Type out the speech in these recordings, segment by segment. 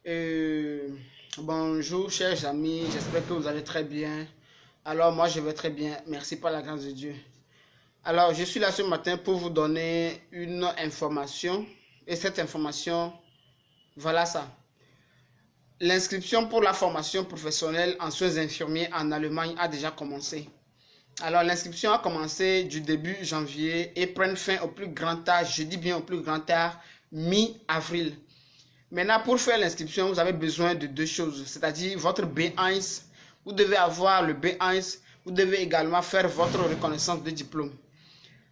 Euh, Bonjour chers amis, j'espère que vous allez très bien. Alors moi je vais très bien, merci par la grâce de Dieu. Alors je suis là ce matin pour vous donner une information et cette information, voilà ça. L'inscription pour la formation professionnelle en soins infirmiers en Allemagne a déjà commencé. Alors l'inscription a commencé du début janvier et prend fin au plus grand tard, je dis bien au plus grand tard, mi-avril. Maintenant, pour faire l'inscription, vous avez besoin de deux choses, c'est-à-dire votre B1. Vous devez avoir le B1. Vous devez également faire votre reconnaissance de diplôme.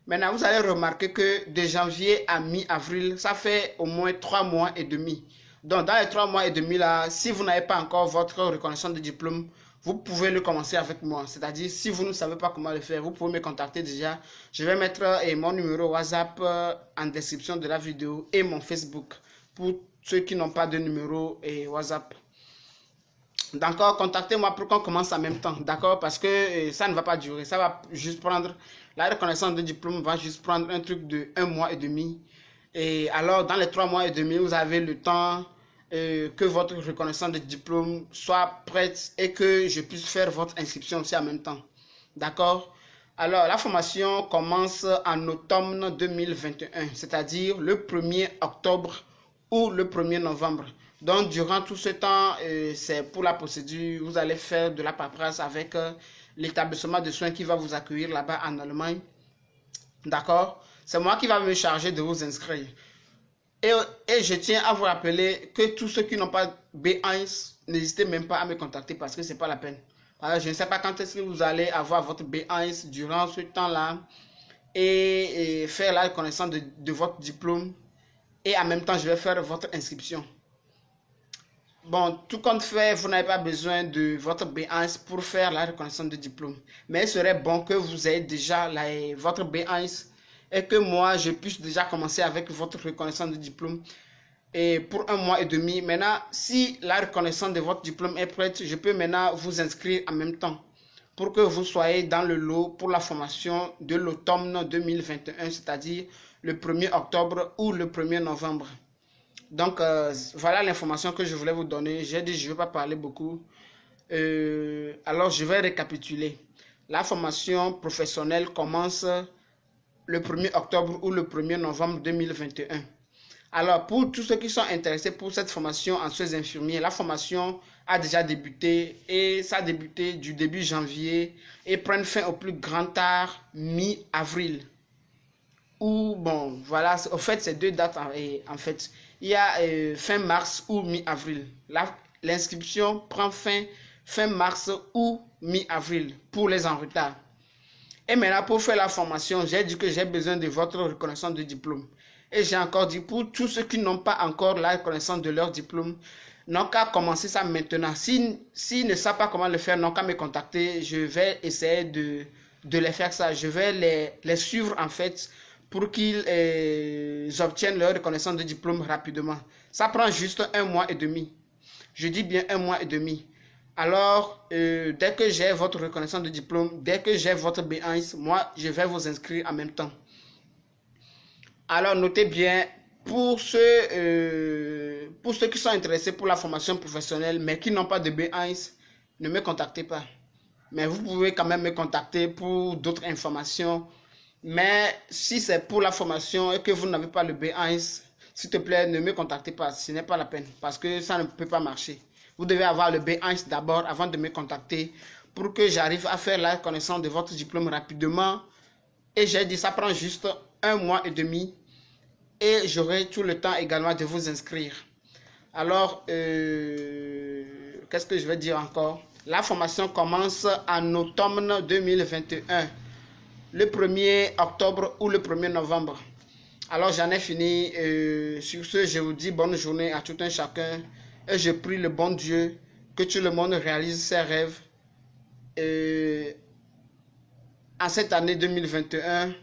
Maintenant, vous allez remarquer que de janvier à mi-avril, ça fait au moins 3 mois et demi. Donc, dans les 3 mois et demi là, si vous n'avez pas encore votre reconnaissance de diplôme, vous pouvez le commencer avec moi. C'est-à-dire, si vous ne savez pas comment le faire, vous pouvez me contacter déjà. Je vais mettre mon numéro WhatsApp en description de la vidéo et mon Facebook pour ceux qui n'ont pas de numéro et WhatsApp. D'accord, contactez-moi pour qu'on commence en même temps. D'accord, parce que ça ne va pas durer. Ça va juste prendre, la reconnaissance de diplôme va juste prendre un truc de 1 mois et demi. Et alors, dans les 3 mois et demi, vous avez le temps que votre reconnaissance de diplôme soit prête et que je puisse faire votre inscription aussi en même temps. D'accord? Alors, la formation commence en automne 2021, c'est-à-dire le 1er octobre ou le 1er novembre. Donc, durant tout ce temps, c'est pour la procédure, vous allez faire de la paperasse avec l'établissement de soins qui va vous accueillir là-bas en Allemagne. D'accord? C'est moi qui va me charger de vous inscrire. Et, et je tiens à vous rappeler que tous ceux qui n'ont pas B1, n'hésitez même pas à me contacter parce que ce n'est pas la peine. Alors, je ne sais pas quand est-ce que vous allez avoir votre B1 durant ce temps-là et faire la reconnaissance de votre diplôme. Et en même temps, je vais faire votre inscription. Bon, tout compte fait, vous n'avez pas besoin de votre B1 pour faire la reconnaissance de diplôme. Mais il serait bon que vous ayez déjà votre B1 et que moi, je puisse déjà commencer avec votre reconnaissance de diplôme et pour 1 mois et demi. Maintenant, si la reconnaissance de votre diplôme est prête, je peux maintenant vous inscrire en même temps pour que vous soyez dans le lot pour la formation de l'automne 2021, c'est-à-dire le 1er octobre ou le 1er novembre. Donc, voilà l'information que je voulais vous donner. J'ai dit, je ne vais pas parler beaucoup. Alors, je vais récapituler. La formation professionnelle commence le 1er octobre ou le 1er novembre 2021. Alors, pour tous ceux qui sont intéressés pour cette formation en soins infirmiers, la formation a déjà débuté et ça a débuté du début janvier et prend fin au plus grand tard mi-avril. Ou bon, voilà, au fait, c'est deux dates en fait. Il y a fin mars ou mi-avril. L'inscription prend fin mars ou mi-avril pour les en retard. Et maintenant, pour faire la formation, j'ai dit que j'ai besoin de votre reconnaissance de diplôme. Et j'ai encore dit, pour tous ceux qui n'ont pas encore la reconnaissance de leur diplôme, n'ont qu'à commencer ça maintenant. S'ils ne savent pas comment le faire, n'ont qu'à me contacter. Je vais essayer de les faire ça. Je vais les suivre en fait pour qu'ils obtiennent leur reconnaissance de diplôme rapidement. Ça prend juste 1 mois et demi. Je dis bien 1 mois et demi. Alors, dès que j'ai votre reconnaissance de diplôme, dès que j'ai votre B1, moi, je vais vous inscrire en même temps. Alors, notez bien, pour ceux qui sont intéressés pour la formation professionnelle, mais qui n'ont pas de B1, ne me contactez pas. Mais vous pouvez quand même me contacter pour d'autres informations. Mais si c'est pour la formation et que vous n'avez pas le B1, s'il te plaît, ne me contactez pas. Ce n'est pas la peine parce que ça ne peut pas marcher. Vous devez avoir le B1 d'abord avant de me contacter pour que j'arrive à faire la connaissance de votre diplôme rapidement. Et j'ai dit, ça prend juste 1 mois et demi et j'aurai tout le temps également de vous inscrire. Alors, qu'est-ce que je vais dire encore? La formation commence en automne 2021, le 1er octobre ou le 1er novembre. Alors, j'en ai fini. Sur ce, je vous dis bonne journée à tout un chacun. Et je prie le bon Dieu que tout le monde réalise ses rêves. En cette année 2021,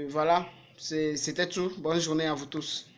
voilà, c'était tout. Bonne journée à vous tous.